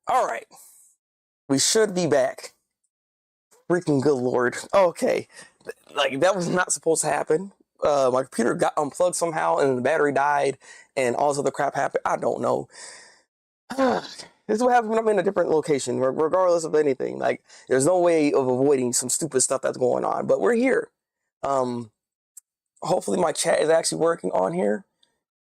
All right, we should be back. Freaking good lord. Okay, like that was not supposed to happen. My computer got unplugged somehow, and the battery died, and all this other crap happened. I don't know. This is what happens when I'm in a different location, regardless of anything. Like, there's no way of avoiding some stupid stuff that's going on. But we're here. Um, Hopefully my chat is actually working on here.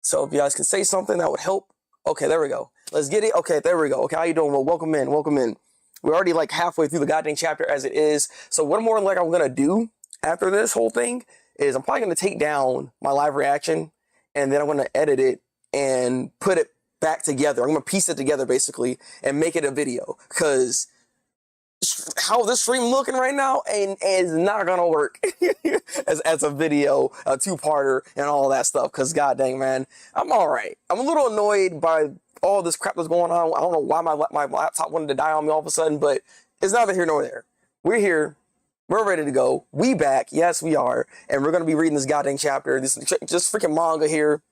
So if you guys can say something, that would help. Okay, there we go. Let's get it. Okay, there we go. Okay, how you doing? Well, welcome in. Welcome in. We're already like halfway through the goddamn chapter as it is. So what more like I'm gonna do after this whole thing is I'm probably gonna take down my live reaction and then I'm gonna edit it and put it back together. I'm gonna piece it together basically and make it a video because how this stream looking right now and is not gonna work as a video, a two-parter and all that stuff. Cause god dang man, I'm all right. I'm a little annoyed by all this crap that's going on. I don't know why my laptop wanted to die on me all of a sudden, but it's neither here nor there. We're here. We're ready to go. We back. Yes, we are. And we're gonna be reading this goddamn chapter. This just freaking manga here.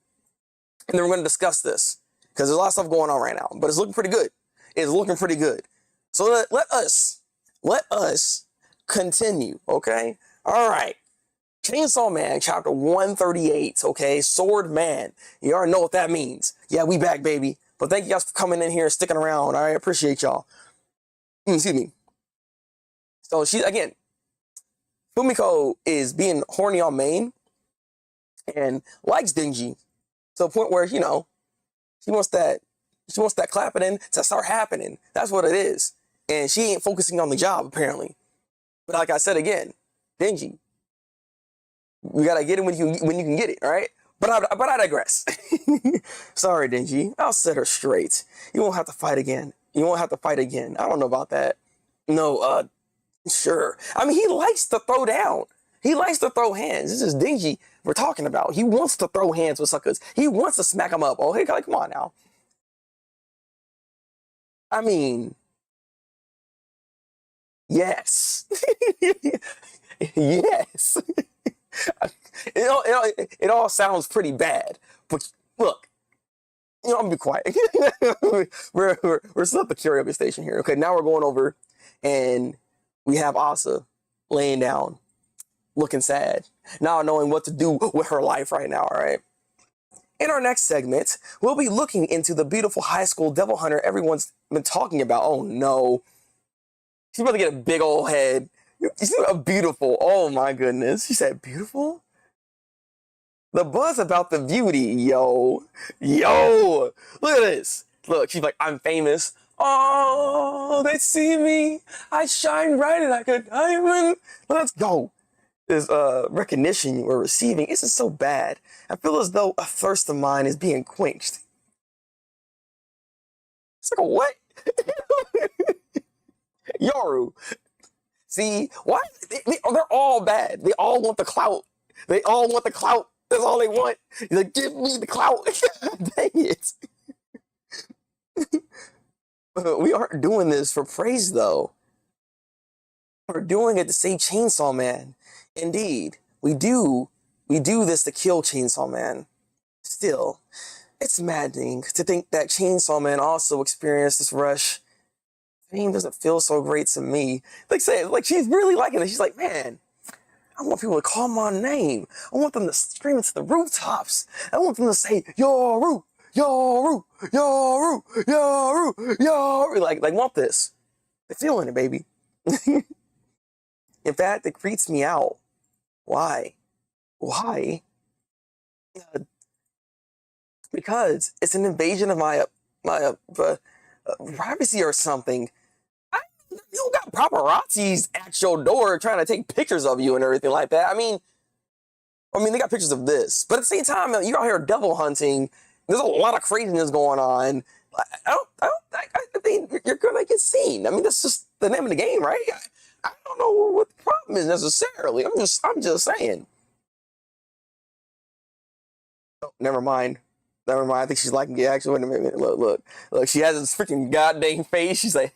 And then we're gonna discuss this because there's a lot of stuff going on right now, but it's looking pretty good. It's looking pretty good. So let us continue, okay? All right. Chainsaw Man, chapter 138, okay? Sword Man. You already know what that means. Yeah, we back, baby. But thank you guys for coming in here and sticking around. I appreciate y'all. Excuse me. So she, again, Fumiko is being horny on main and likes Denji to the point where, you know, she wants that clapping in to start happening. That's what it is. And she ain't focusing on the job, apparently. But like I said again, Denji, you gotta get it when you can get it, all right? But I digress. Sorry, Denji. I'll set her straight. You won't have to fight again. You won't have to fight again. I don't know about that. No, sure. I mean, he likes to throw down. He likes to throw hands. This is Denji we're talking about. He wants to throw hands with suckers. He wants to smack them up. Oh, hey, come on now. I mean, yes. Yes. It all sounds pretty bad, but look, you know, I'm gonna be quiet. we're still at the karaoke station here. Okay, now we're going over, and we have Asa laying down, looking sad, not knowing what to do with her life right now. All right. In our next segment, we'll be looking into the beautiful high school devil hunter everyone's been talking about. Oh no, she's about to get a big old head. She's a beautiful. Oh my goodness, she said beautiful. The buzz about the beauty, yo, look at this. Look, she's like, I'm famous. Oh, they see me. I shine bright like a diamond. Let's go. This recognition we're receiving isn't so bad. I feel as though a thirst of mine is being quenched. It's like a what? Yoru. See, why? They're all bad. They all want the clout. They all want the clout. That's all they want. He's like, give me the clout. Dang it. We aren't doing this for praise, though. We're doing it to save Chainsaw Man. Indeed, we do. We do this to kill Chainsaw Man. Still, it's maddening to think that Chainsaw Man also experienced this rush. Fame doesn't feel so great to me. Like, say, like she's really liking it. She's like, man, I want people to call my name. I want them to scream it to the rooftops. I want them to say, Yoru, Yoru, Yoru, Yoru, Yoru. Like, want this. They're feeling it, baby. In fact, it creeps me out. Why? Why? Because it's an invasion of my privacy or something. You don't got paparazzis at your door trying to take pictures of you and everything like that. I mean, they got pictures of this, but at the same time, you're out here devil hunting. There's a lot of craziness going on. I think you're gonna get seen. I mean, that's just the name of the game, right? I don't know what the problem is necessarily. I'm just saying. Oh, never mind. Never mind. I think she's liking it. Actually, wait a minute. Look. She has this freaking goddamn face. She's like,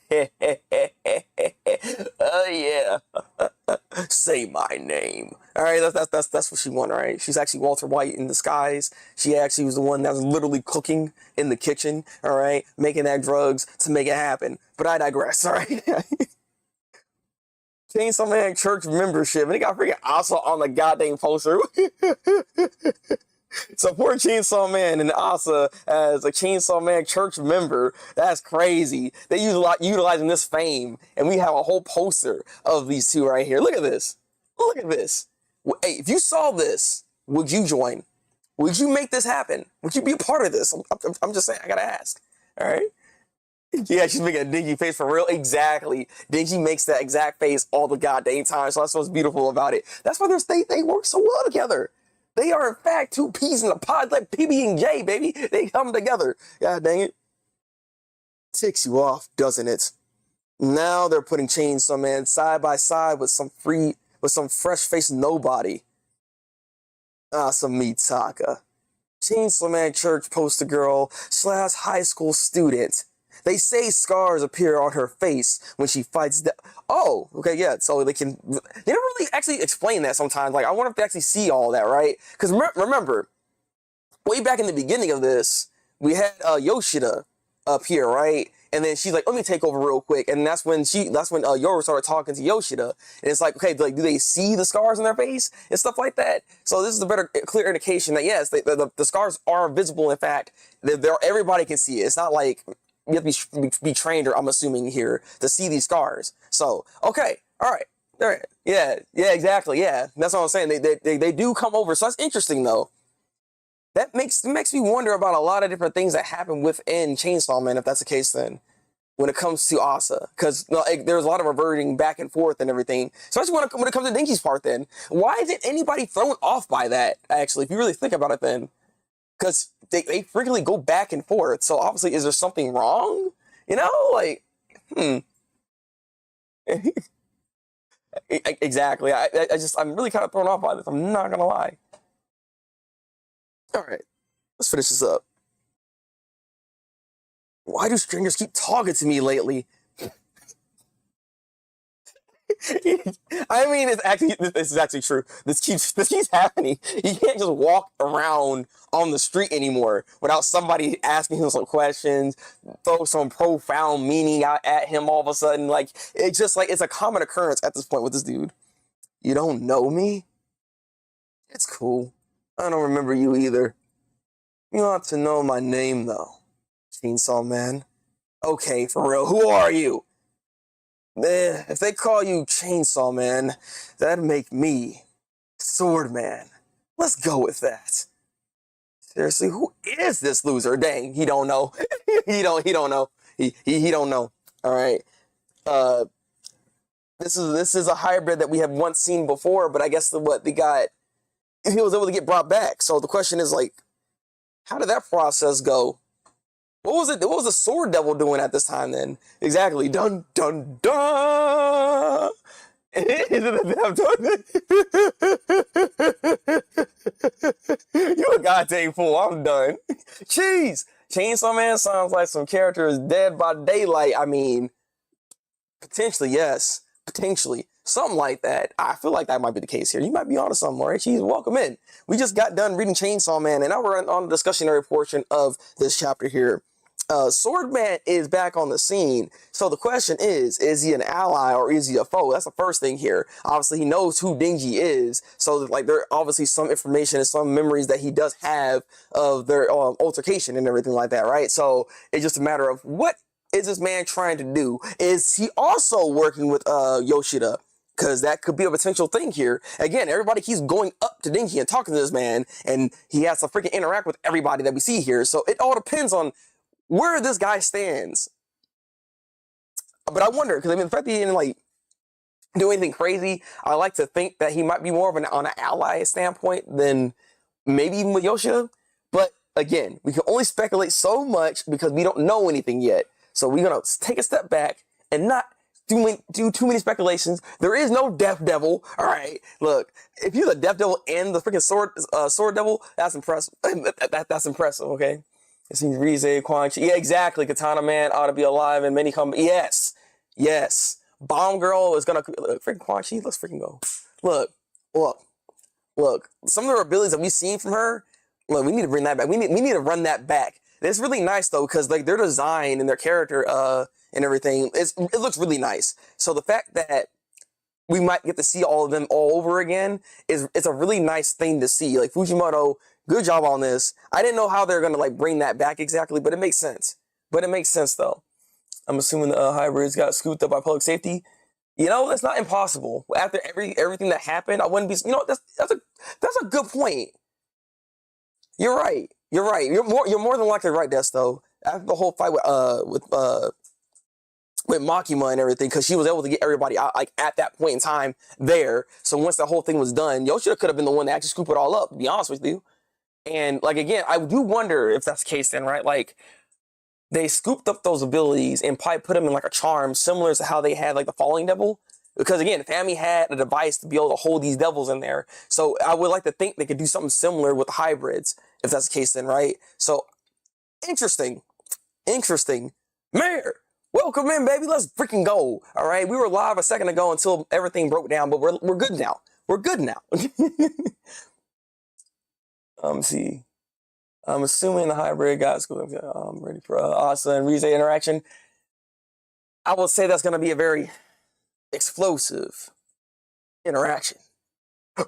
oh yeah, say my name. All right, that's what she wanted. Right? She's actually Walter White in disguise. She actually was the one that was literally cooking in the kitchen. All right, making that drugs to make it happen. But I digress. All right. Chainsaw Man church membership, and they got freaking Asa on the goddamn poster. Support Chainsaw Man and Asa as a Chainsaw Man church member. That's crazy. They use a lot utilizing this fame, and we have a whole poster of these two right here. Look at this. Look at this. Hey, if you saw this, would you join? Would you make this happen? Would you be a part of this? I'm just saying. I gotta ask. All right. Yeah, she's making a dingy face for real. Exactly. Dingy makes that exact face all the goddamn time. So that's what's beautiful about it. That's why they work so well together. They are, in fact, two peas in a pod, like PB and J, baby. They come together. God dang it. Ticks you off, doesn't it? Now they're putting Chainsaw Man side by side with some fresh-faced nobody. Some Mitaka. Chainsaw Man church poster girl / high school student. They say scars appear on her face when she fights. Oh, okay, yeah. So they don't really actually explain that sometimes. Like, I wonder if they actually see all that, right? Because remember, way back in the beginning of this, we had Yoshida up here, right? And then she's like, "Let me take over real quick." And that's when Yoru started talking to Yoshida, and it's like, okay, like, do they see the scars on their face and stuff like that? So this is a clear indication that yes, the scars are visible. In fact, everybody can see it. It's not like you have to be trained, or I'm assuming here, to see these scars. So, okay, all right, yeah, exactly, yeah. That's what I'm saying. They do come over. So that's interesting, though. That makes me wonder about a lot of different things that happen within Chainsaw Man, if that's the case, then, when it comes to Asa. Because there's a lot of reverting back and forth and everything. Especially when it comes to Dinky's part, then. Why isn't anybody thrown off by that, actually, if you really think about it, then? Because they frequently go back and forth. So obviously, is there something wrong? You know, like, Exactly. I'm really kind of thrown off by this. I'm not gonna lie. All right, let's finish this up. Why do strangers keep talking to me lately? I mean, this is actually true. This keeps happening. You can't just walk around on the street anymore without somebody asking him some questions, throw some profound meaning out at him all of a sudden. Like, it's just like it's a common occurrence at this point with this dude. You don't know me? It's cool. I don't remember you either. You ought to know my name, though. Chainsaw Man. Okay, for real, who are you? If they call you Chainsaw Man, that'd make me Sword Man. Let's go with that. Seriously, who is this loser? Dang, he don't know. he don't know. He don't know. All right. This is a hybrid that we have once seen before, but I guess he was able to get brought back. So the question is, like, how did that process go? What was it? What was the Sword Devil doing at this time then? Exactly. Dun dun dun. You a goddamn fool. I'm done. Jeez. Chainsaw Man sounds like some character is Dead by Daylight. I mean, potentially, yes. Potentially. Something like that. I feel like that might be the case here. You might be onto something, all right? Jeez, welcome in. We just got done reading Chainsaw Man, and now we're on the discussionary portion of this chapter here. Swordman is back on the scene. So the question is he an ally or is he a foe? That's the first thing here. Obviously, he knows who Denji is. So, like, there are obviously some information and some memories that he does have of their altercation and everything like that, right? So it's just a matter of what is this man trying to do? Is he also working with Yoshida? Because that could be a potential thing here. Again, everybody keeps going up to Denji and talking to this man, and he has to freaking interact with everybody that we see here. So it all depends on where this guy stands. But I wonder, because I mean, the fact that he didn't, like, do anything crazy, I like to think that he might be more of on an ally standpoint than maybe even with Yoshida. But again, we can only speculate so much because we don't know anything yet. So we're going to take a step back and not do too many speculations. There is no Death Devil. All right, look, if you're the Death Devil and the freaking Sword Devil, that's impressive. That's impressive. Okay, it seems Rize, Quan Chi. Yeah, exactly. Katana Man ought to be alive, and many come. Yes, yes. Bomb Girl is gonna freaking Quan Chi. Let's freaking go. Look, look, look. Some of the abilities that we've seen from her. Look, we need to bring that back. We need to run that back. It's really nice though, because like their design and their character and everything, it looks really nice. So the fact that we might get to see all of them all over again it's a really nice thing to see. Like Fujimoto, good job on this. I didn't know how they're gonna like bring that back exactly, but it makes sense. But it makes sense though. I'm assuming the hybrids got scooped up by public safety. You know, that's not impossible. After everything that happened, I wouldn't be. You know, that's a good point. You're right. You're right. You're more than likely right, Des, though. After the whole fight with Makima and everything, because she was able to get everybody out like at that point in time there. So once the whole thing was done, Yoshida could have been the one to actually scoop it all up, to be honest with you. And like again, I do wonder if that's the case then, right? Like they scooped up those abilities and probably put them in like a charm similar to how they had like the Falling Devil. Because again, Fami had a device to be able to hold these devils in there. So I would like to think they could do something similar with the hybrids, if that's the case then, right? So, interesting. Interesting. Mayor, welcome in, baby. Let's freaking go. All right, we were live a second ago until everything broke down, but we're good now. We're good now. See. I'm assuming the hybrid got school. I'm ready for Asa and Rize interaction. I will say that's going to be a very explosive interaction. God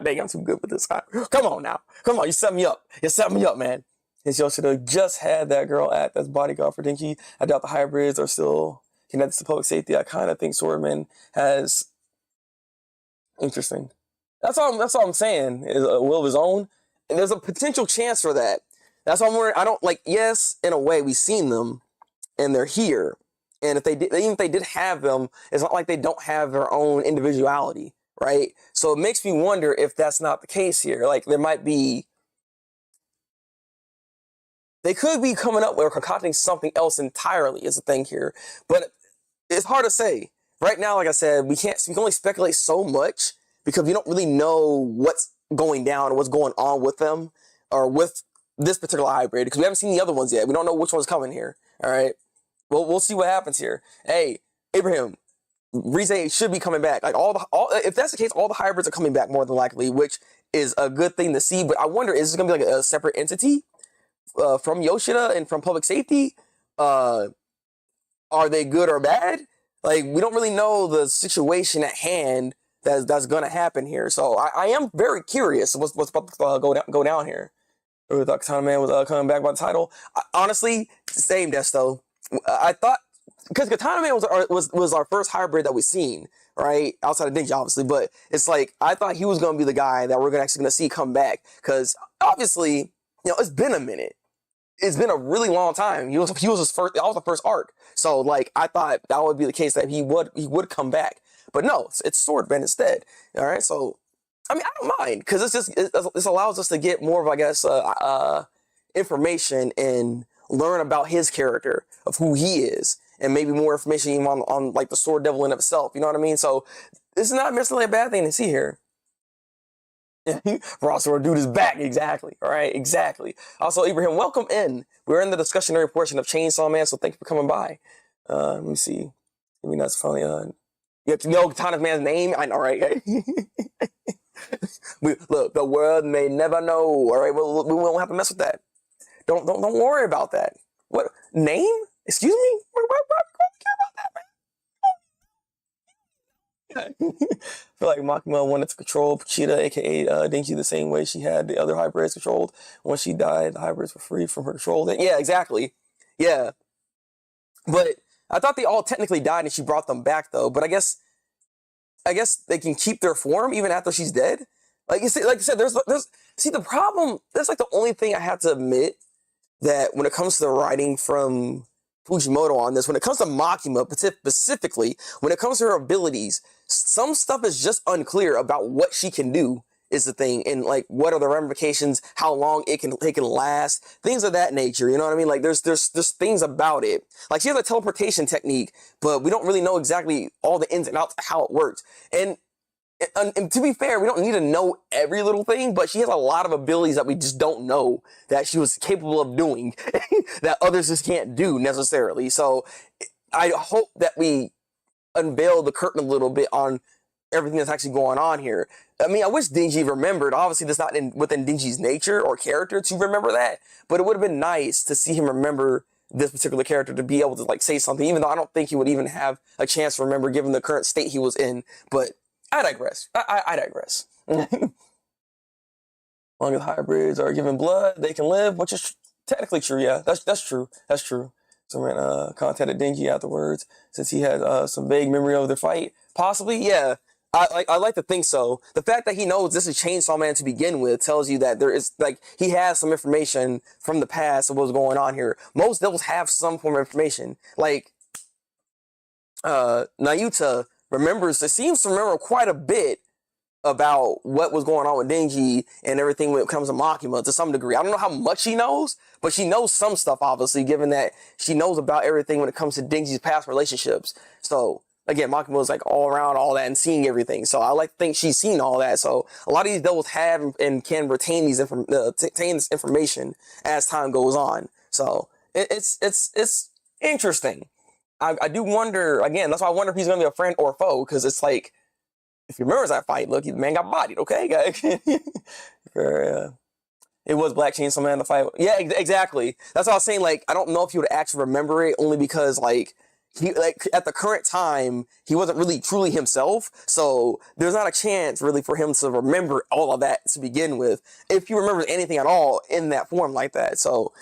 dang, I'm too good with this. Come on now. Come on, you set me up. You set me up, man. His Yoshida just had that girl act as bodyguard for Denki. I doubt the hybrids are still connected to public safety. I kind of think Swordman has... Interesting. That's all I'm saying, is a will of his own. And there's a potential chance for that. That's why I'm wondering, I don't, like, yes, in a way, we've seen them, and they're here. And if they did, even if they did have them, it's not like they don't have their own individuality, right? So it makes me wonder if that's not the case here. Like there might be, they could be coming up with or concocting something else entirely is the thing here. But it's hard to say. Right now, like I said, we can only speculate so much because we don't really know what's going down or what's going on with them or with this particular hybrid because we haven't seen the other ones yet. We don't know which one's coming here. All right. Well, we'll see what happens here. Hey, Abraham, Rize should be coming back. Like if that's the case, all the hybrids are coming back more than likely, which is a good thing to see. But I wonder, is this going to be like a separate entity from Yoshida and from public safety? Are they good or bad? Like we don't really know the situation at hand that's going to happen here. So I am very curious what's about to go down here. Or the Katana Man was coming back by the title. Honestly, same death though. I thought because Katana Man was our first hybrid that we've seen, right? Outside of Denji, obviously, but it's like I thought he was going to be the guy that we're actually going to see come back because obviously, you know, it's been a minute. It's been a really long time. He was his first. That was the first arc. So like I thought that would be the case that he would come back, but no, it's Swordman instead. All right, so I mean I don't mind because this allows us to get more of I guess information and learn about his character of who he is and maybe more information even on like the Sword Devil in itself. You know what I mean? So this is not necessarily a bad thing to see here. Ross or dude is back, exactly. All right, exactly. Also, Ibrahim, welcome in. We're in the discussionary portion of Chainsaw Man, so thank you for coming by. Let me see. I mean, that's funny. You have to know Katana Man's name. I know, right? Look, the world may never know. All right, well, we won't have to mess with that. Don't worry about that. What name? Excuse me? Why care about that, man? I feel like Makima wanted to control Cheetah, aka Denki, the same way she had the other hybrids controlled. Once she died, the hybrids were free from her control. Yeah, exactly. Yeah. But I thought they all technically died and she brought them back though. But I guess they can keep their form even after she's dead. Like you said, there's see the problem, that's like the only thing I have to admit that when it comes to the writing from Fujimoto on this, when it comes to Makima specifically, when it comes to her abilities, some stuff is just unclear about what she can do is the thing, and like what are the ramifications, how long it can last, things of that nature. You know what I mean? Like there's things about it. Like she has a teleportation technique, but we don't really know exactly all the ins and outs of how it works. And to be fair, we don't need to know every little thing, but she has a lot of abilities that we just don't know that she was capable of doing that others just can't do necessarily. So I hope that we unveil the curtain a little bit on everything that's actually going on here. I mean, I wish Denji remembered. Obviously, that's not within Denji's nature or character to remember that, but it would have been nice to see him remember this particular character, to be able to like say something, even though I don't think he would even have a chance to remember given the current state he was in. But I digress. I digress. As long as hybrids are given blood, they can live, which is technically true. Yeah, that's true. That's true. Someone contacted Denji afterwards since he had some vague memory of the fight. Possibly, yeah. I like to think so. The fact that he knows this is Chainsaw Man to begin with tells you that there is, like, he has some information from the past of what's going on here. Most devils have some form of information. Like, Nayuta seems to remember quite a bit about what was going on with Denji and everything when it comes to Makima to some degree. I don't know how much she knows, but she knows some stuff, obviously, given that she knows about everything when it comes to Denji's past relationships. So, again, Makima was like all around all that and seeing everything. So I like to think she's seen all that. So a lot of these devils have and can retain retain this information as time goes on. So it's interesting. I do wonder, again, that's why I wonder if he's going to be a friend or a foe, because it's like, if he remembers that fight, look, the man got bodied, okay, guys? It was Black Chainsaw Man, the fight. Yeah, exactly. That's what I was saying. Like, I don't know if he would actually remember it, only because, like, he, like, at the current time, he wasn't really truly himself. So there's not a chance really for him to remember all of that to begin with, if he remembers anything at all in that form like that. So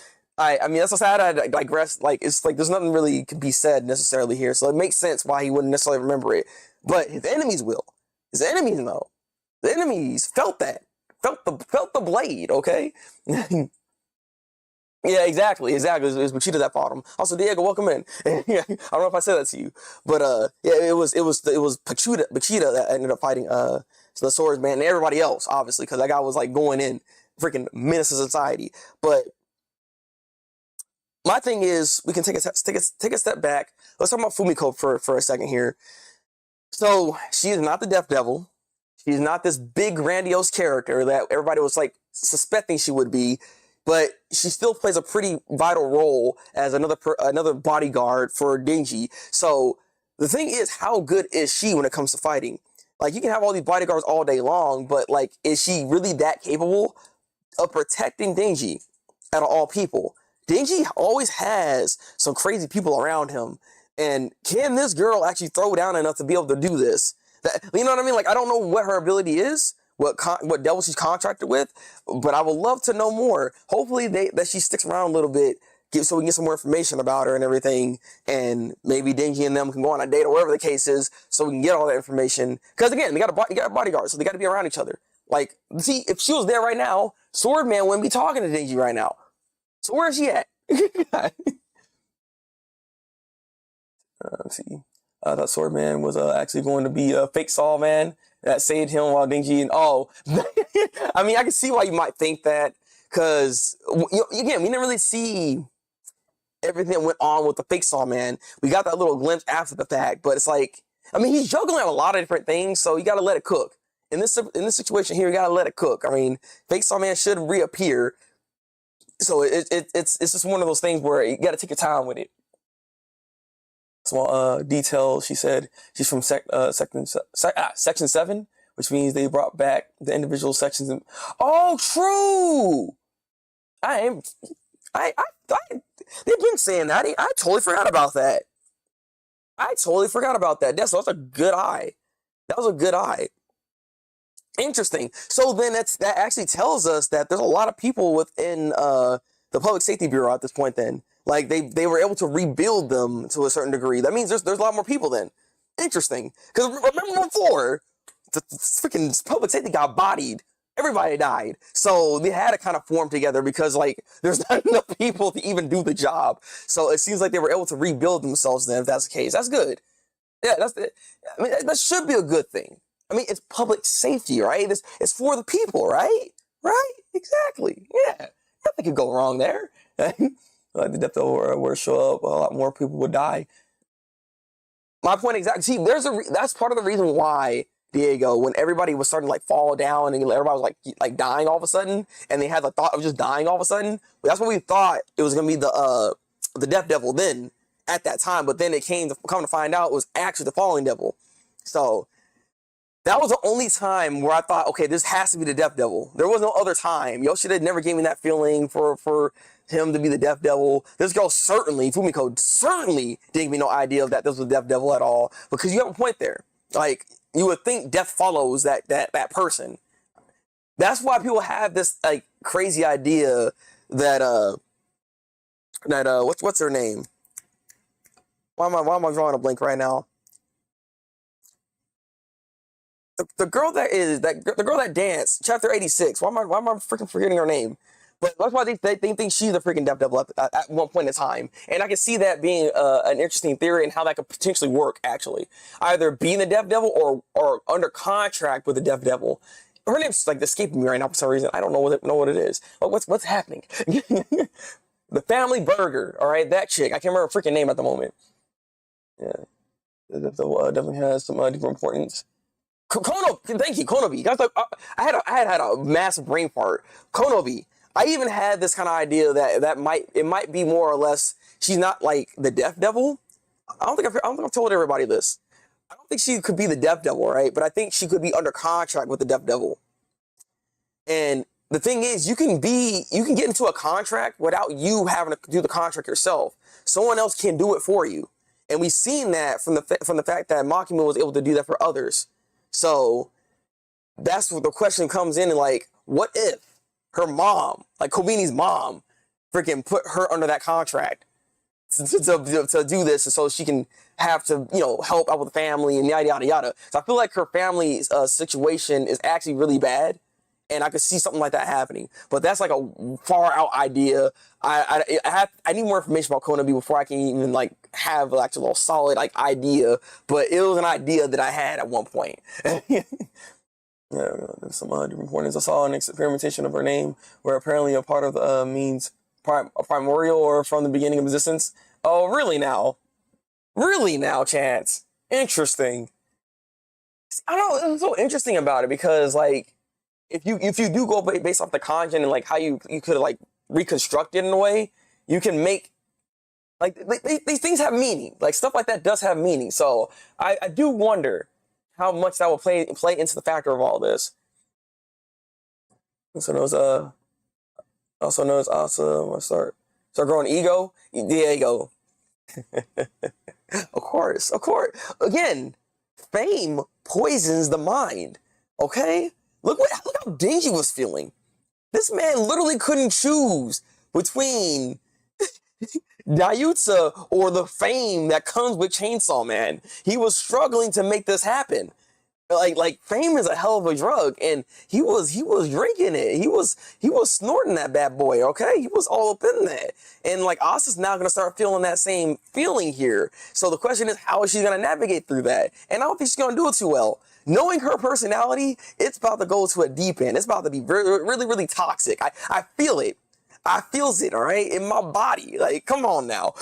I mean, that's so sad. I digress. Like, it's like there's nothing really can be said necessarily here. So it makes sense why he wouldn't necessarily remember it. But his enemies will. His enemies know. The enemies felt that. Felt the blade, okay? Yeah, exactly. It was Machida that fought him. Also, Diego, welcome in. Yeah, I don't know if I said that to you, but yeah, it was Machida that ended up fighting the swordsman and everybody else, obviously, because that guy was like going in, freaking menace to society. But my thing is, we can take a step back. Let's talk about Fumiko for a second here. So she is not the Death Devil. She's not this big grandiose character that everybody was like suspecting she would be, but she still plays a pretty vital role as another bodyguard for Denji. So the thing is, how good is she when it comes to fighting? Like, you can have all these bodyguards all day long, but like, is she really that capable of protecting Denji out of all people? Denji always has some crazy people around him. And can this girl actually throw down enough to be able to do this? You know what I mean? Like, I don't know what her ability is, what devil she's contracted with, but I would love to know more. Hopefully that she sticks around a little bit, so we can get some more information about her and everything, and maybe Denji and them can go on a date or whatever the case is, so we can get all that information. Because again, they got a bodyguard, so they got to be around each other. Like, see, if she was there right now, Swordman wouldn't be talking to Denji right now. So where is she at? Let's see. That Swordman was actually going to be a fake Saw Man that saved him while Denji and I mean, I can see why you might think that, because again, we didn't really see everything that went on with the fake Saw Man. We got that little glimpse after the fact, but it's like, I mean, he's juggling a lot of different things, so you got to let it cook. In this situation here, you got to let it cook. I mean, fake Saw Man should reappear, so it's just one of those things where you got to take your time with it. Small detail, she said she's from section 7, which means they brought back the individual sections. Oh, true! They've been saying that. I totally forgot about that. That's a good eye. That was a good eye. Interesting. So then that actually tells us that there's a lot of people within the Public Safety Bureau at this point then. Like, they were able to rebuild them to a certain degree. That means there's a lot more people then. Interesting. Because remember before, the freaking public safety got bodied. Everybody died. So they had to kind of form together because, like, there's not enough people to even do the job. So it seems like they were able to rebuild themselves then, if that's the case. That's good. Yeah, I mean, that should be a good thing. I mean, it's public safety, right? It's for the people, right? Right? Exactly. Yeah. Nothing could go wrong there. Like the death of were show up, a lot more people would die. My point exactly. See, that's part of the reason why Diego, when everybody was starting to like fall down and everybody was like dying all of a sudden, and they had the thought of just dying all of a sudden. That's what we thought it was gonna be the Death Devil then at that time, but then it come to find out it was actually the Falling Devil. So that was the only time where I thought, okay, this has to be the Death Devil. There was no other time. Yoshida never gave me that feeling for him to be the Death Devil. This girl certainly, Fumiko certainly didn't give me no idea that this was the Death Devil at all. Because you have a point there. Like, you would think death follows that person. That's why people have this like crazy idea that what's her name? Why am I drawing a blank right now? The girl the girl that danced, chapter 86. Why am I freaking forgetting her name? But that's why they think she's the freaking Death Devil at one point in time. And I can see that being an interesting theory and how that could potentially work, actually. Either being the Death Devil or under contract with the Death Devil. Her name's like escaping me right now for some reason. I don't know what it is. But what's happening? The Family Burger, all right? That chick. I can't remember her freaking name at the moment. Yeah. The definitely has some deeper importance. Konobi, thank you, Konobi. Guys, like, I had a massive brain fart. Konobi. I even had this kind of idea that it might be more or less she's not like the Death Devil. I don't think I've told everybody this. I don't think she could be the Death Devil, right? But I think she could be under contract with the Death Devil. And the thing is, you can get into a contract without you having to do the contract yourself. Someone else can do it for you, and we've seen that from the fact that Makima was able to do that for others. So that's what the question comes in, and like, what if her mom, like Kobini's mom, freaking put her under that contract to do this, and so she can have to, help out with the family and yada yada yada. So I feel like her family's situation is actually really bad, and I could see something like that happening. But that's like a far out idea. I need more information about Konobi before I can even like have like a little solid like idea. But it was an idea that I had at one point. Yeah, there's some different pointers. I saw an experimentation of her name where apparently a part of means primordial or from the beginning of existence. Oh, really now? Really now, Chance? Interesting. I don't know. It's so interesting about it because like if you do go based off the kanji and like how you could like reconstruct it in a way, you can make like these things have meaning. Like stuff like that does have meaning. So I do wonder how much that will play into the factor of all this. So knows also known as Asa. Start growing ego. There you go. Of course. Again, fame poisons the mind. Okay, look how Denji was feeling. This man literally couldn't choose between Daiutsu or the fame that comes with Chainsaw Man. He was struggling to make this happen. Like fame is a hell of a drug, and he was drinking it. He was snorting that bad boy. Okay, he was all up in that, and like Asa's now gonna start feeling that same feeling here. So the question is, how is she gonna navigate through that? And I don't think she's gonna do it too well. Knowing her personality, it's about to go to a deep end. It's about to be really, really toxic. I feel it. I feels it, all right, in my body. Like, come on now.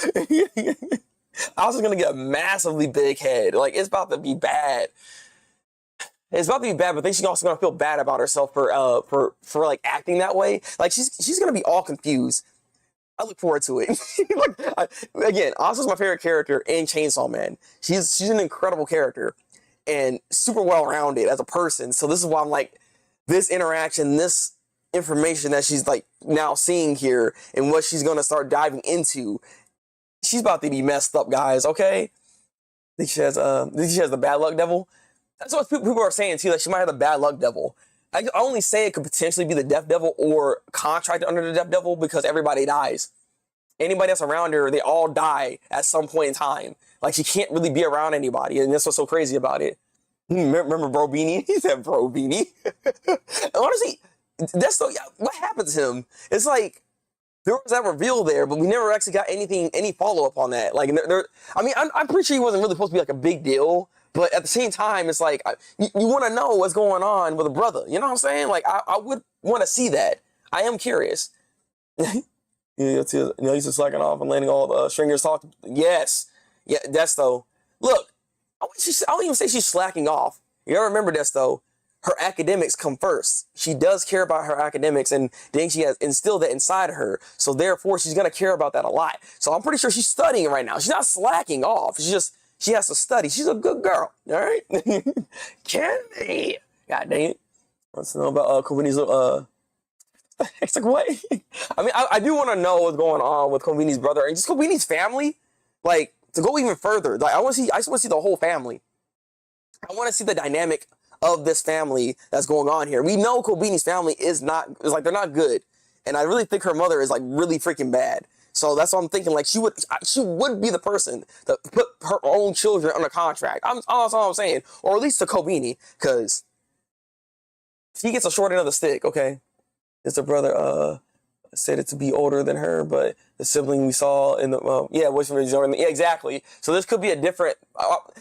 Asa's gonna get a massively big head. Like, it's about to be bad. It's about to be bad, but then she's also gonna feel bad about herself for like acting that way. Like she's gonna be all confused. I look forward to it. Again, Asa's my favorite character in Chainsaw Man. She's an incredible character and super well rounded as a person. So this is why I'm like, this interaction, this information that she's like now seeing here, and what she's gonna start diving into. She's about to be messed up, guys. Okay. I think she has the bad luck devil. That's what people are saying too. Like she might have the bad luck devil. I only say it could potentially be the Death Devil or contracted under the Death Devil because everybody dies. Anybody that's around her, they all die at some point in time. Like she can't really be around anybody, and that's what's so crazy about it. Remember Bro Beanie? He said Bro Beanie. Honestly, that's so. What happened to him? It's like there was that reveal there, but we never actually got any follow up on that. Like, I mean, I'm pretty sure he wasn't really supposed to be like a big deal. But at the same time, it's like you want to know what's going on with a brother. You know what I'm saying? Like I would want to see that. I am curious. He's just slacking off and letting all the stringers talk. Yes, yeah, that's though. Look, I don't even say she's slacking off. You gotta remember this though. Her academics come first. She does care about her academics, and then she has instilled that inside of her. So therefore, she's gonna care about that a lot. So I'm pretty sure she's studying right now. She's not slacking off. She has to study. She's a good girl. All right, Candy. God dang it. Let's know about Kobini's it's like what? I mean, I do want to know what's going on with Kobini's brother and just Kobini's family. Like to go even further. Like I just want to see the whole family. I want to see the dynamic of this family that's going on here. We know Kobini's family is like they're not good, and I really think her mother is like really freaking bad. So that's what I'm thinking. Like she would be the person to put her own children under contract. That's all I'm saying, or at least to Kobini, because she gets a short end of the stick. Okay. It's a brother said it to be older than her, but the sibling we saw in the was from the yeah, exactly. So this could be a different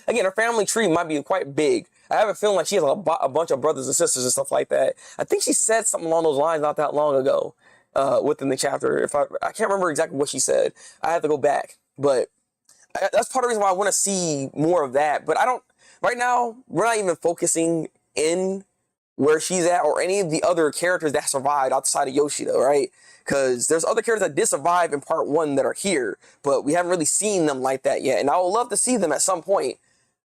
again, her family tree might be quite big. I have a feeling like she has a bunch of brothers and sisters and stuff like that. I think she said something along those lines not that long ago within the chapter. If I can't remember exactly what she said. I have to go back, but that's part of the reason why I want to see more of that. But I don't right now. We're not even focusing in where she's at or any of the other characters that survived outside of Yoshida, right? Because there's other characters that did survive in part 1 that are here, but we haven't really seen them like that yet. And I would love to see them at some point.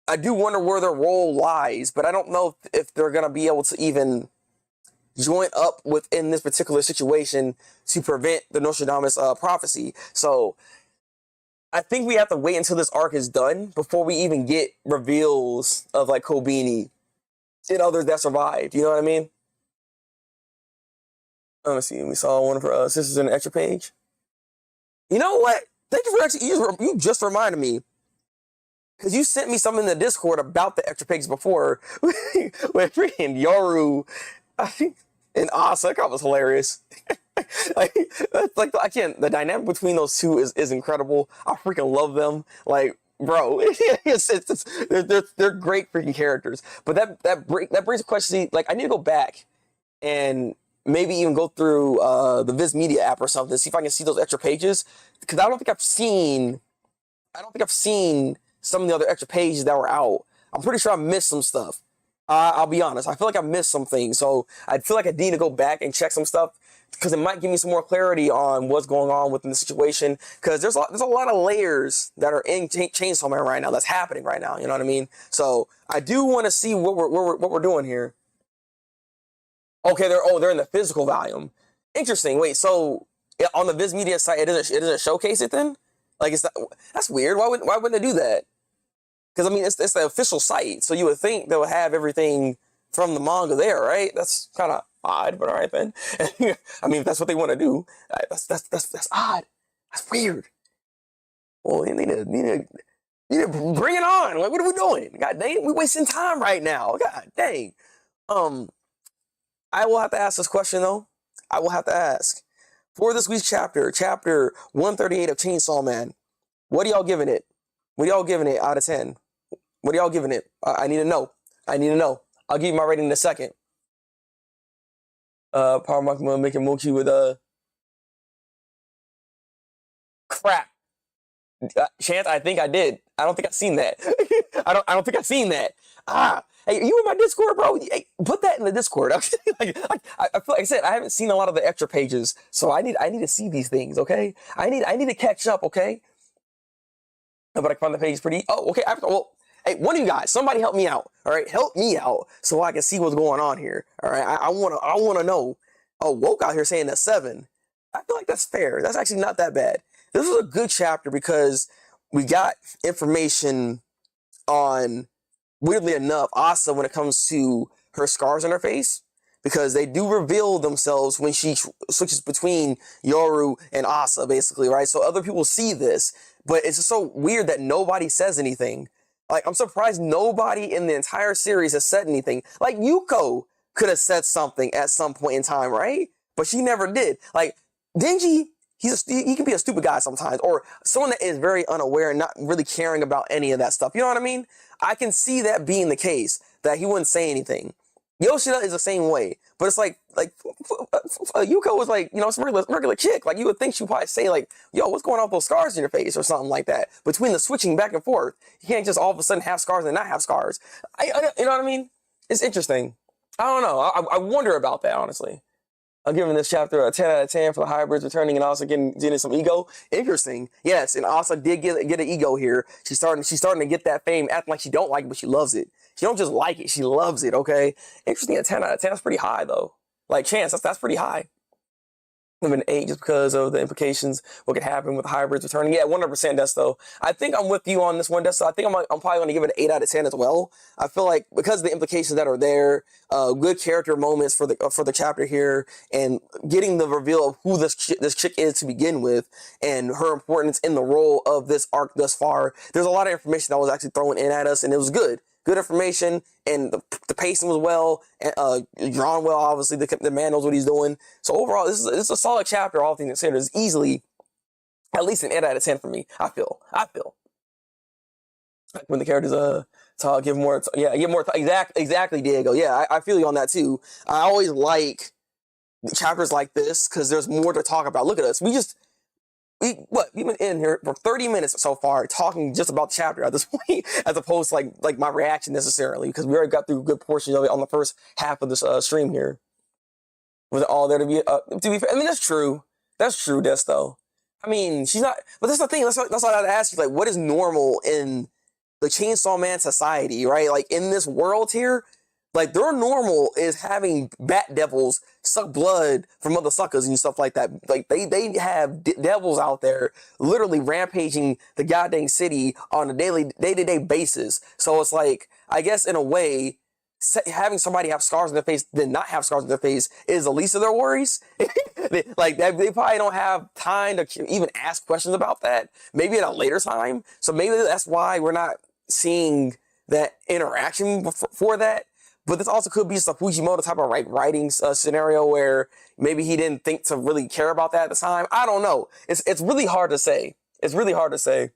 I do wonder where their role lies, but I don't know if they're going to be able to even join up within this particular situation to prevent the Nostradamus prophecy. So I think we have to wait until this arc is done before we even get reveals of like Kobini and others that survived. You know what I mean? Let me see. We saw one of her sisters in an extra page. You know what? Thank you for actually, you just reminded me. Because you sent me something in the Discord about the extra pages before. With freaking Yoru and Asa. That was hilarious. The dynamic between those two is incredible. I freaking love them. Like, bro, they're great freaking characters. But that brings a question. See, like, I need to go back and maybe even go through the Viz Media app or something, see if I can see those extra pages. Because I don't think I've seen some of the other extra pages that were out. I'm pretty sure I missed some stuff. I'll be honest. I feel like I missed some things. So I feel like I need to go back and check some stuff because it might give me some more clarity on what's going on within the situation. Because there's a lot of layers that are in Chainsaw Man right now that's happening right now. You know what I mean? So I do want to see what we're doing here. Okay, they're in the physical volume. Interesting. Wait, so on the Viz Media site, it doesn't showcase it then? Like that's weird. Why wouldn't they do that? Because I mean, it's the official site, so you would think they would have everything from the manga there, right? That's kind of odd, but all right then. I mean, if that's what they want to do, that's odd. That's weird. Well, you need to bring it on. Like, what are we doing? God dang, we're wasting time right now. God dang. I will have to ask this question though. I will have to ask for this week's chapter 138 of Chainsaw Man. What are y'all giving it? What are y'all giving it out of 10? What are y'all giving it? I need to know. I need to know. I'll give you my rating in a second. Power Makima making Mochi with crap. Chance, I think I did. I don't think I've seen that. I don't think I've seen that. Hey, you in my Discord, bro? Hey, put that in the Discord. I feel like I said, I haven't seen a lot of the extra pages, so I need to see these things. Okay, I need to catch up. Okay, but I can find the page pretty. Oh, okay. Hey, one of you guys, somebody help me out. All right, help me out so I can see what's going on here. All right, I wanna know. Oh, Woke out here saying that's 7. I feel like that's fair. That's actually not that bad. This was a good chapter because we got information on, weirdly enough, Asa when it comes to her scars on her face, because they do reveal themselves when she switches between Yoru and Asa, basically, right? So other people see this, but it's just so weird that nobody says anything. Like, I'm surprised nobody in the entire series has said anything. Like, Yuko could have said something at some point in time, right? But she never did. Like, Denji, he can be a stupid guy sometimes, or someone that is very unaware and not really caring about any of that stuff. You know what I mean? I can see that being the case, that he wouldn't say anything. Yoshida is the same way, but it's like Yuko was like, you know, some regular chick. Like you would think she'd probably say like, "Yo, what's going on with those scars in your face?" or something like that. Between the switching back and forth, you can't just all of a sudden have scars and not have scars. You know what I mean? It's interesting. I don't know. I wonder about that, honestly. I'm giving this chapter a 10 out of 10 for the hybrids returning and also getting some ego. Interesting. Yes, and Asa did get an ego here. She's starting to get that fame, acting like she don't like it, but she loves it. She don't just like it, she loves it, okay? Interesting, a 10 out of 10. That's pretty high, though. Like, chance, that's pretty high. I'm an 8 just because of the implications, what could happen with hybrids returning. Yeah, 100% Desto. I think I'm with you on this one, Desto. I think I'm probably going to give it an 8 out of 10 as well. I feel like because of the implications that are there, good character moments for the chapter here, and getting the reveal of who this chick is to begin with, and her importance in the role of this arc thus far. There's a lot of information that was actually thrown in at us, and it was good. Good information, and the pacing was well, drawn well. Obviously, the man knows what he's doing. So overall, this is a solid chapter. All things considered, it's easily at least an 8 out of 10 for me. I feel like when the characters talk, give more, exactly, Diego. Yeah, I feel you on that too. I always like chapters like this because there's more to talk about. Look at us, we've been in here for 30 minutes so far talking just about the chapter at this point, as opposed to like my reaction necessarily, because we already got through a good portion of it on the first half of this stream here. Was it all there to be fair? I mean, that's true, Desto. I mean, she's not, but that's the thing, that's what I'd ask you, like, what is normal in the Chainsaw Man society, right? Like, in this world here, like, their normal is having bat devils suck blood from other suckers and stuff like that. Like, they have devils out there literally rampaging the goddamn city on a day-to-day basis. So it's like, I guess in a way, having somebody have scars on their face than not have scars on their face is the least of their worries. they probably don't have time to even ask questions about that. Maybe at a later time. So maybe that's why we're not seeing that interaction for that. But this also could be just a Fujimoto type of writing scenario where maybe he didn't think to really care about that at the time. I don't know. It's really hard to say. It's really hard to say.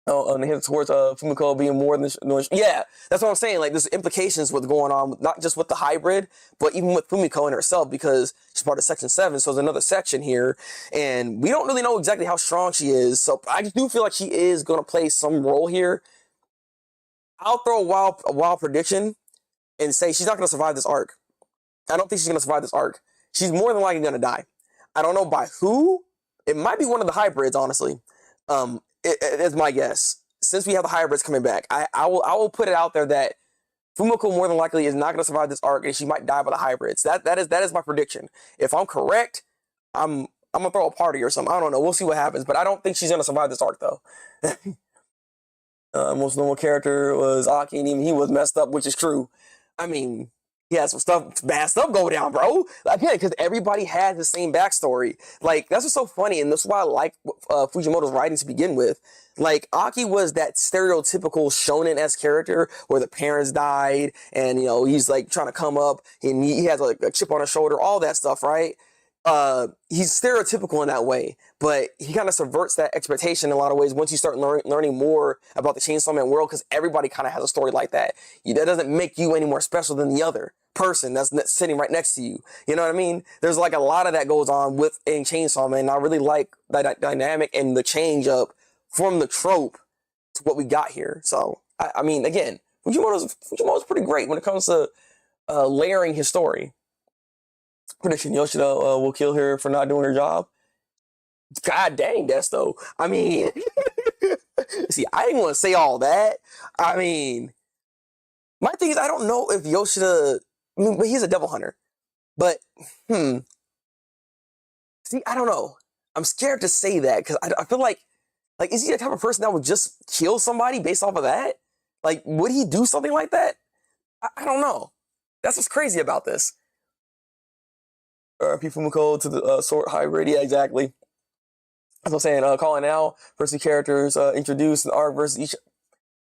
Oh, and hit towards Fumiko being more than yeah, that's what I'm saying. Like, there's implications with going on, not just with the hybrid, but even with Fumiko in herself, because she's part of Section 7. So there's another section here, and we don't really know exactly how strong she is. So I do feel like she is going to play some role here. I'll throw a wild prediction and say she's not going to survive this arc. I don't think she's going to survive this arc. She's more than likely going to die. I don't know by who. It might be one of the hybrids, honestly. It's my guess. Since we have the hybrids coming back, I will put it out there that Fumiko more than likely is not going to survive this arc, and she might die by the hybrids. That is my prediction. If I'm correct, I'm gonna throw a party or something. I don't know. We'll see what happens, but I don't think she's going to survive this arc though. Most normal character was Aki, and even he was messed up, which is true. I mean, he had some bad stuff go down, bro. Again, because everybody has the same backstory. Like, that's what's so funny, and that's why I like Fujimoto's writing to begin with. Like, Aki was that stereotypical shonen-esque character where the parents died, and, you know, he's, like, trying to come up, and he has, like, a chip on his shoulder, all that stuff, right? He's stereotypical in that way, but he kind of subverts that expectation in a lot of ways once you start learning more about the Chainsaw Man world, because everybody kind of has a story like that. That doesn't make you any more special than the other person that's sitting right next to you. You know what I mean? There's like a lot of that goes on within Chainsaw Man, and I really like that dynamic and the change up from the trope to what we got here. So, I mean, again, Fujimoto's pretty great when it comes to layering his story. Prediction: Yoshida will kill her for not doing her job. God dang, Desto. I mean, see, I didn't want to say all that. I mean, my thing is, I don't know if Yoshida, but he's a devil hunter. But, see, I don't know. I'm scared to say that, because I feel like, is he the type of person that would just kill somebody based off of that? Like, would he do something like that? I don't know. That's what's crazy about this. P. Fumiko to the sword hybrid. Yeah, exactly. That's what I'm saying. Calling out versus characters introduced in arc versus each.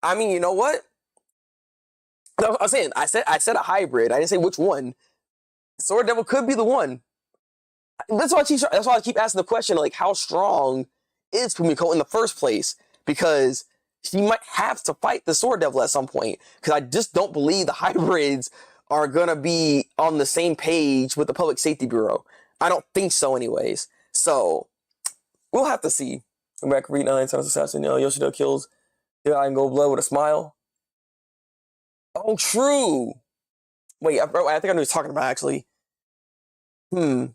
I mean, you know what? I'm saying I said a hybrid. I didn't say which one. Sword Devil could be the one. That's why I keep asking the question, like, how strong is Fumiko in the first place? Because she might have to fight the Sword Devil at some point, because I just don't believe the hybrids are gonna be on the same page with the Public Safety Bureau. I don't think so, anyways. So we'll have to see. Come back, read 9 Sons Assassin. Yoshida kills the Iron Gold Blood with a smile. Oh, true. Wait, I think I know what he's talking about, actually. Dang.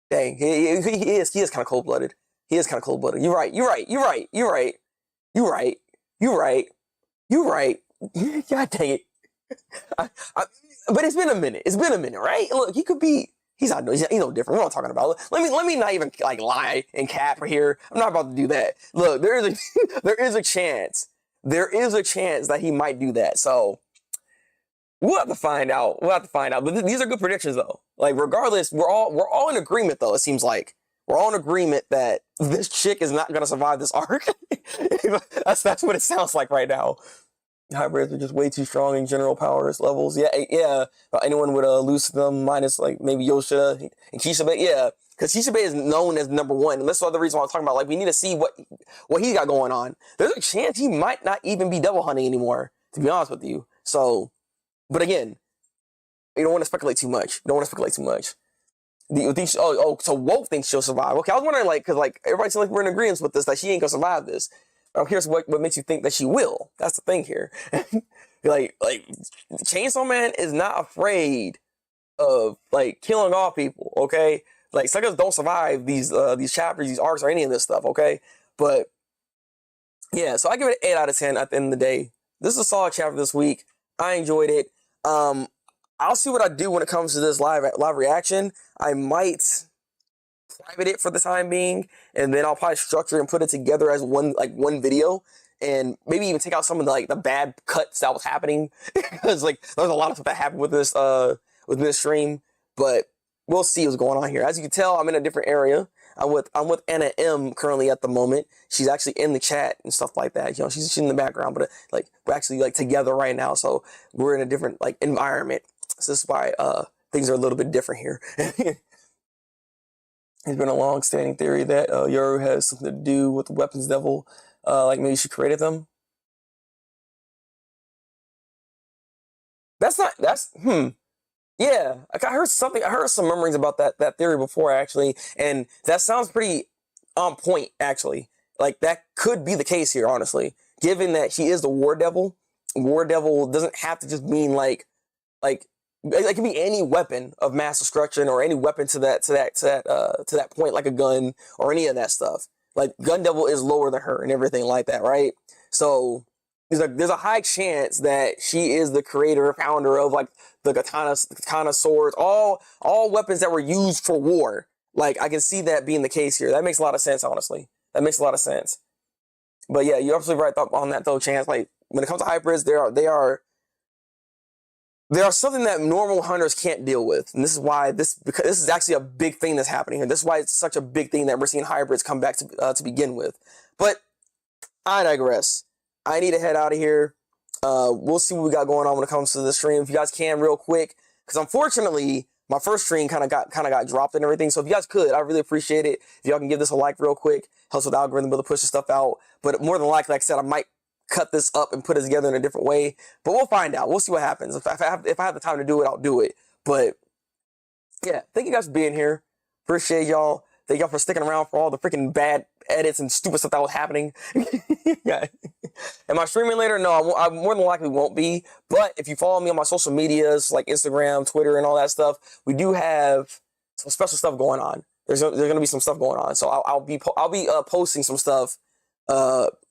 Dang. He is kind of cold-blooded. He is kind of cold-blooded. You're right. You're right. You're right. You're right. You're right. You're right. You're right. God dang it. But it's been a minute. It's been a minute, right? Look, he could be. He's no different. We're not talking about. Let me not even like lie and cap here. I'm not about to do that. Look, there is a there is a chance. There is a chance that he might do that. So we'll have to find out. We'll have to find out. But these are good predictions, though. Like, regardless, we're all in agreement, though. It seems like we're all in agreement that this chick is not gonna survive this arc. That's what it sounds like right now. Hybrids are just way too strong in general powers levels. Yeah. Anyone would lose to them, minus like maybe Yoshida and Kishibe. Yeah, because Kishibe is known as #1, and that's the other reason why I'm talking about. Like, we need to see what he got going on. There's a chance he might not even be double hunting anymore, to be honest with you. So, but again, you don't want to speculate too much. You don't want to speculate too much. Do you think? So Woke thinks she'll survive. Okay, I was wondering, like, because like everybody seems like we're in agreement with this, that she ain't gonna survive this. I'm curious what makes you think that she will. That's the thing here. like Chainsaw Man is not afraid of like killing off people. Okay, like suckers don't survive these chapters, these arcs, or any of this stuff. Okay, but yeah, so I give it an 8 out of 10 at the end of the day. This is a solid chapter this week. I enjoyed it. I'll see what I do when it comes to this live reaction. I might private it for the time being, and then I'll probably structure and put it together as one video, and maybe even take out some of the bad cuts that was happening, because like there's a lot of stuff that happened with this stream. But we'll see what's going on here. As you can tell, I'm in a different area. I'm with Anna M currently at the moment. She's actually in the chat and stuff like that. She's in the background, but like we're actually together right now, so we're in a different environment. So this is why things are a little bit different here. It's been a long-standing theory that Yoru has something to do with the Weapons Devil, like maybe she created them. Yeah, I heard something. I heard some murmurings about that theory before, actually, and that sounds pretty on point, actually. Like, that could be the case here, honestly, given that she is the War Devil. War Devil doesn't have to just mean like it can be any weapon of mass destruction, or any weapon to that point, like a gun or any of that stuff. Like, Gun Devil is lower than her and everything like that, right? So there's a high chance that she is the creator, founder of like the katana swords, all weapons that were used for war. Like, I can see that being the case here. That makes a lot of sense, honestly. That makes a lot of sense. But yeah, you're absolutely right on that though, Chance. Like, when it comes to hybrids, they are something that normal hunters can't deal with. And this is why because this is actually a big thing that's happening here. This is why it's such a big thing that we're seeing hybrids come back to begin with. But I digress. I need to head out of here. We'll see what we got going on when it comes to the stream. If you guys can, real quick, because unfortunately my first stream kind of got dropped and everything. So if you guys could, I really appreciate it. If y'all can give this a like real quick, helps with the algorithm, to push the stuff out. But more than likely, like I said, I might cut this up and put it together in a different way, but we'll find out. We'll see what happens. If I have the time to do it, I'll do it. But yeah, thank you guys for being here. Appreciate y'all. Thank y'all for sticking around for all the freaking bad edits and stupid stuff that was happening. Yeah. Am I streaming later? No, I more than likely won't be. But if you follow me on my social medias like Instagram, Twitter, and all that stuff, we do have some special stuff going on. There's gonna be some stuff going on. So I'll be posting some stuff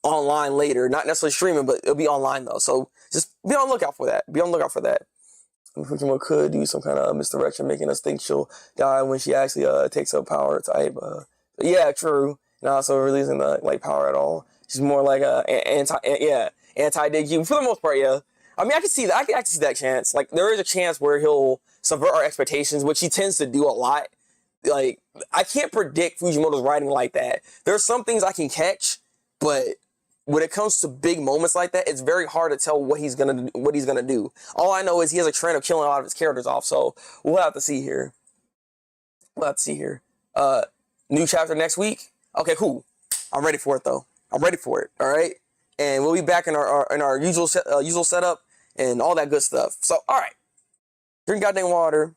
online later, not necessarily streaming, but it'll be online though. So just be on the lookout for that. Be on the lookout for that. Pokemon could do some kind of misdirection, making us think she'll die when she actually takes up power type. Yeah, true. And also releasing the power at all. She's more like a anti-DQ for the most part. Yeah, I mean, I can see that. I can see that chance. Like, there is a chance where he'll subvert our expectations, which he tends to do a lot. Like, I can't predict Fujimoto's writing like that. There are some things I can catch, but when it comes to big moments like that, it's very hard to tell what he's gonna do. All I know is he has a trend of killing a lot of his characters off. So we'll have to see here. New chapter next week. Okay, cool. I'm ready for it though. I'm ready for it. All right, and we'll be back in our usual usual setup and all that good stuff. So, all right, drink goddamn water,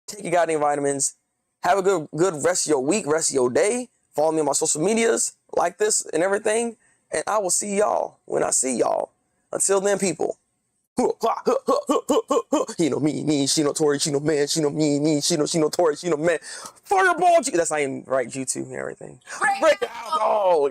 take your goddamn vitamins, have a good rest of your week, rest of your day. Follow me on my social medias, like this and everything, and I will see y'all when I see y'all. Until then, people. He know me, she know Tori, she know man, she know me, she know Tori, she know man. Fireball, that's not even right, G2 and everything. Break the alcohol.